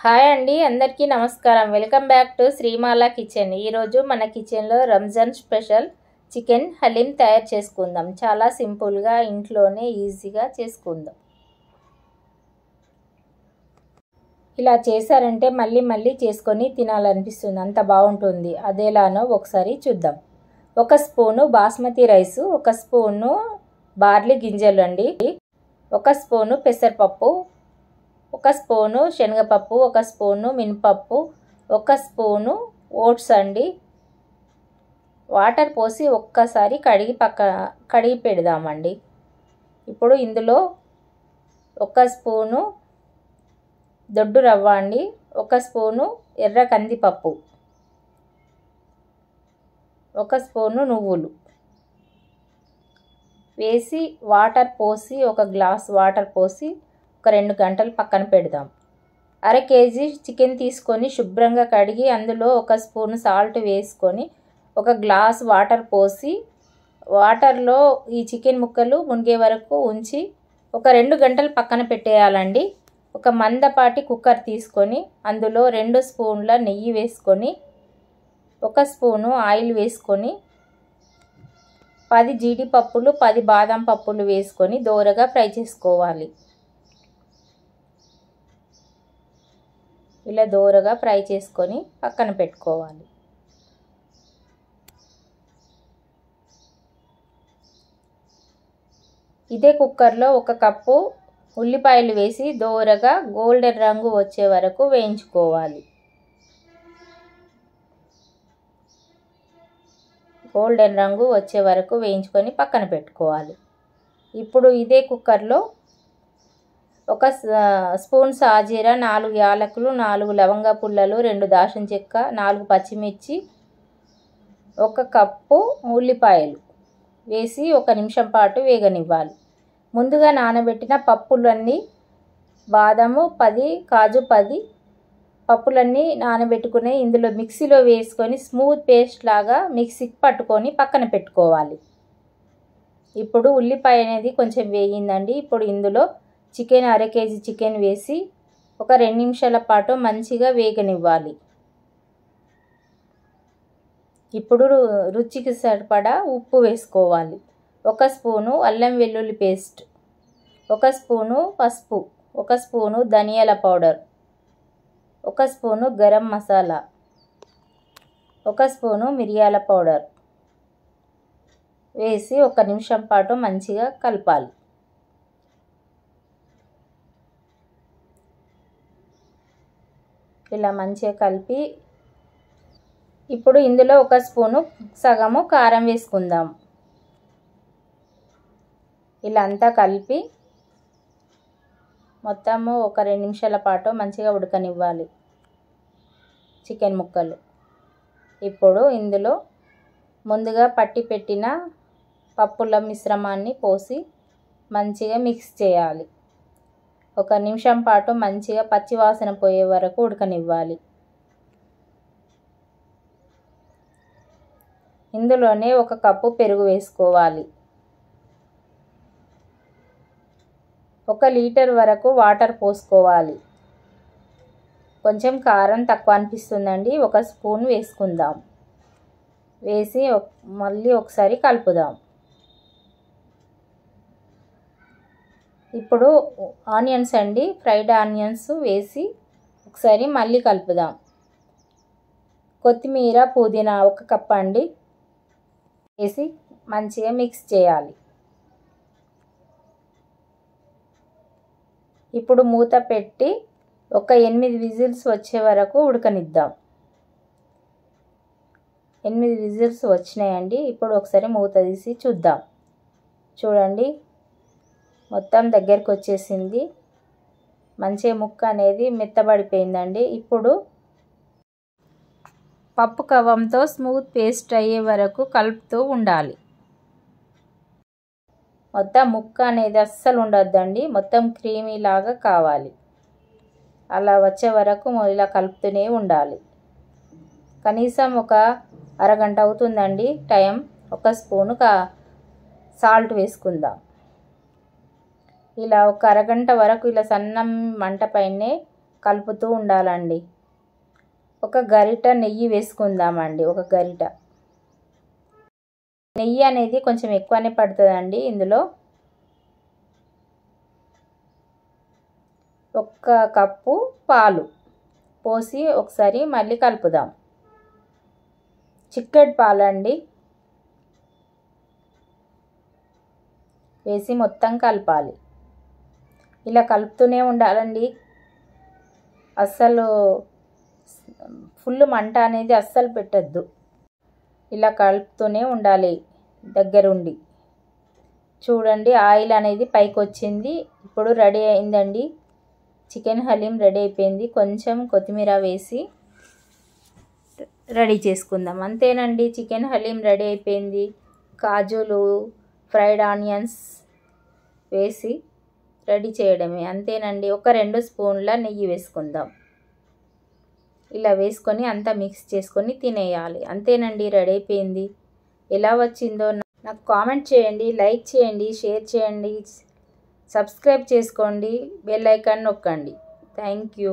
Hi అండి, అందరికీ నమస్కారం. Welcome back to శ్రీమాల kitchen. ఈరోజు మన కిచెన్లో రంజాన్ స్పెషల్ చికెన్ హలీం తయారు చేసుకుందాం. చాలా సింపుల్గా ఇంట్లోనే ఈజీగా చేసుకుందాం. ఇలా చేశారంటే మళ్ళీ మళ్ళీ చేసుకొని తినాలనిపిస్తుంది, అంత బాగుంటుంది. అదేలానో ఒకసారి చూద్దాం. 1 spoon basmati rice, 1 spoon barley గింజలు అండి, 1 స్పూను పెసరపప్పు, 1 స్పూను శనగపప్పు, 1 స్పూను మినపప్పు, 1 స్పూను ఓట్స్ అండి. వాటర్ పోసి ఒక్కసారి కడిగి పెడదామండి. ఇప్పుడు ఇందులో 1 స్పూను దొడ్డు రవ్వ అండి, 1 స్పూను ఎర్ర కందిపప్పు, 1 స్పూను నువ్వులు వేసి వాటర్ పోసి 1 గ్లాస్ వాటర్ పోసి 2 గంటలు పక్కన పెడదాం. 1/2 కేజీ చికెన్ తీసుకొని శుభ్రంగా కడిగి అందులో 1 స్పూన్ సాల్ట్ వేసుకొని 1 గ్లాస్ వాటర్ పోసి వాటర్లో ఈ చికెన్ ముక్కలు మునిగే వరకు ఉంచి 2 గంటలు పక్కన పెట్టేయాలండి. ఒక మందపాటి కుక్కర్ తీసుకొని అందులో 2 స్పూన్ల నెయ్యి వేసుకొని 1 స్పూను ఆయిల్ వేసుకొని 10 జీడిపప్పులు 10 బాదం పప్పులు వేసుకొని దోరగా ఫ్రై చేసుకోవాలి. ఇలా దోరగా ఫ్రై చేసుకొని పక్కన పెట్టుకోవాలి. ఇదే కుక్కర్లో 1 కప్పు ఉల్లిపాయలు వేసి దోరగా గోల్డెన్ రంగు వచ్చే వరకు వేయించుకోవాలి. గోల్డెన్ రంగు వచ్చే వరకు వేయించుకొని పక్కన పెట్టుకోవాలి. ఇప్పుడు ఇదే కుక్కర్లో 1 స్పూన్ సాజీరా, 4 యాలకులు, 4 లవంగ పుల్లలు, 2 దాల్చిన చెక్క, 4 పచ్చిమిర్చి, 1 కప్పు ఉల్లిపాయలు వేసి 1 నిమిషం పాటు వేగనివ్వాలి. ముందుగా నానబెట్టిన పప్పులన్నీ బాదము 10, కాజు 10 పప్పులన్నీ నానబెట్టుకుని ఇందులో మిక్సీలో వేసుకొని స్మూత్ పేస్ట్ లాగా మిక్సీకి పట్టుకొని పక్కన పెట్టుకోవాలి. ఇప్పుడు ఉల్లిపాయ అనేది కొంచెం వేగిందండి. ఇప్పుడు ఇందులో చికెన్ 1/2 కేజీ చికెన్ వేసి 2 నిమిషాల పాటు మంచిగా వేగనివ్వాలి. ఇప్పుడు రుచికి సరిపడా ఉప్పు వేసుకోవాలి. 1 స్పూను అల్లం వెల్లుల్లి పేస్ట్, 1 స్పూను పసుపు, 1 స్పూను ధనియాల powder, 1 spoon garam masala, 1 spoon మిరియాల పౌడర్ వేసి 1 నిమిషం పాటు మంచిగా కలపాలి. ఇలా మంచిగా కలిపి ఇప్పుడు ఇందులో 1 స్పూను సగము కారం వేసుకుందాం. ఇలా అంతా కలిపి మొత్తము 2 నిమిషాల పాటు మంచిగా ఉడకనివ్వాలి చికెన్ ముక్కలు. ఇప్పుడు ఇందులో ముందుగా పట్టి పెట్టిన పప్పుల మిశ్రమాన్ని పోసి మంచిగా మిక్స్ చేయాలి. 1 నిమిషం పాటు మంచిగా పచ్చివాసన పోయే వరకు ఉడకనివ్వాలి. ఇందులోనే 1 కప్పు పెరుగు వేసుకోవాలి. 1 లీటర్ వరకు వాటర్ పోసుకోవాలి. కొంచెం కారం తక్కువ అనిపిస్తుందండి, 1 స్పూన్ వేసుకుందాం. వేసి మళ్ళీ ఒకసారి కలుపుదాం. ఇప్పుడు ఆనియన్స్ అండి, ఫ్రైడ్ ఆనియన్స్ వేసి ఒకసారి మళ్ళీ కలుపుదాం. కొత్తిమీర పుదీనా 1 కప్ అండి వేసి మంచిగా మిక్స్ చేయాలి. ఇప్పుడు మూత పెట్టి 8 విజిల్స్ వచ్చే వరకు ఉడకనిద్దాం. 8 విజిల్స్ వచ్చినాయండి. ఇప్పుడు ఒకసారి మూత తీసి చూద్దాం. చూడండి, మొత్తం దగ్గరికి వచ్చేసింది. మంచిగా ముక్క అనేది మెత్తబడిపోయిందండి. ఇప్పుడు పప్పు కవ్వంతో స్మూత్ పేస్ట్ అయ్యే వరకు కలుపుతూ ఉండాలి. మొత్తం ముక్క అనేది అస్సలు ఉండొద్దండి, మొత్తం క్రీమీ లాగా కావాలి. అలా వచ్చే వరకు ఇలా కలుపుతూనే ఉండాలి. కనీసం 1 అరగంట అవుతుందండి టైం. 1 స్పూను సాల్ట్ వేసుకుందాం. ఇలా 1 అరగంట వరకు ఇలా సన్నం మంట పైనే కలుపుతూ ఉండాలండి. ఒక గరిట నెయ్యి వేసుకుందామండి. ఒక గరిట నెయ్యి అనేది కొంచెం ఎక్కువనే పడుతుందండి. ఇందులో 1 కప్పు పాలు పోసి ఒకసారి మళ్ళీ కలుపుదాం. చిక్కటి పాలండి వేసి మొత్తం కలపాలి. ఇలా కలుపుతూనే ఉండాలండి. అస్సలు ఫుల్ మంట అనేది అస్సలు పెట్టద్దు. ఇలా కలుపుతూనే ఉండాలి దగ్గరుండి. చూడండి ఆయిల్ అనేది పైకి వచ్చింది. ఇప్పుడు రెడీ అయిందండి. చికెన్ హలీం రెడీ అయిపోయింది. కొంచెం కొత్తిమీర వేసి రెడీ చేసుకుందాం. అంతేనండి, చికెన్ హలీం రెడీ అయిపోయింది. కాజులు, ఫ్రైడ్ ఆనియన్స్ వేసి రెడీ చేయడమే. అంతేనండి. ఒక 2 స్పూన్ల నెయ్యి వేసుకుందాం. ఇలా వేసుకొని అంతా మిక్స్ చేసుకొని తినేయాలి. అంతేనండి, రెడీ అయిపోయింది. ఎలా వచ్చిందో నాకు కామెంట్ చేయండి, లైక్ చేయండి, షేర్ చేయండి, సబ్స్క్రైబ్ చేసుకోండి, బెల్ ఐకాన్ నొక్కండి. Thank you.